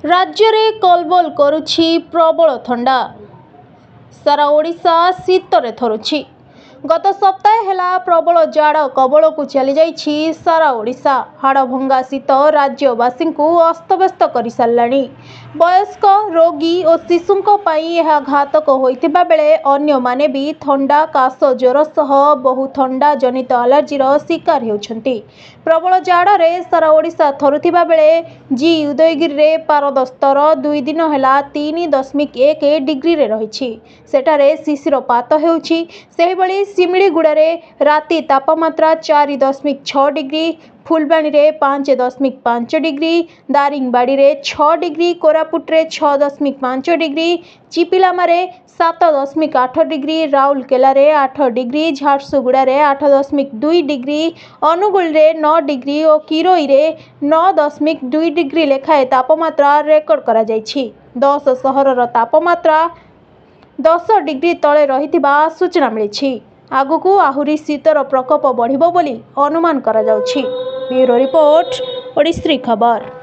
राज्य रे कलबल करुछि प्रबल ठंडा। सारा ओडिशा शीतरे थरुछि। गत सप्ताह हेला प्रबल जाड़ कबल को चली जाइछि सारा ओडिशा। हाड़भंगा शीत राज्यवासी को अस्तव्यस्त कर साराणी। वयस्क रोगी और शिशुंको पई यह घातक होइतिबा बेले अन्य माने भी ठंडा काश ज्वर सह बहु ठंडा जनित एलर्जीर शिकार होउछंती। प्रबल जाड़े सारा ओडिशा थरुथिबा बेले जी उदयगिरी रे पारद स्तर 2 दिन हेला 3.1 डिग्री रे रहिछि। सेठारे शिशिरपात हेउछि। सेहिबळी सिमिलीगुड़े राति तापमात्रा 4.6 डिग्री, फुलबाणी रे 5.5 डिग्री, दारिंगबाड़ी रे 6 डिग्री, कोरापुट रे 6.5 डिग्री, चिपिलामारे 7.8 डिग्री, राउरकेला रे 8 डिग्री, झारसुगुड़ा रे 8.2 डिग्री, अनुगुल रे 9 डिग्री और किरोई रे 9.2 डिग्री लेखाए तापमात्रा रेकर्ड करा जाइछि। 10 सहरर तापमात्रा 10 डिग्री तले रहिथिबा सूचना मिलिछि। आगुकू आहुरी शीतर प्रकोप बढ़िबो बोली अनुमान करा जाउछि। ब्यूरो रिपोर्ट, ओडिश्री खबर।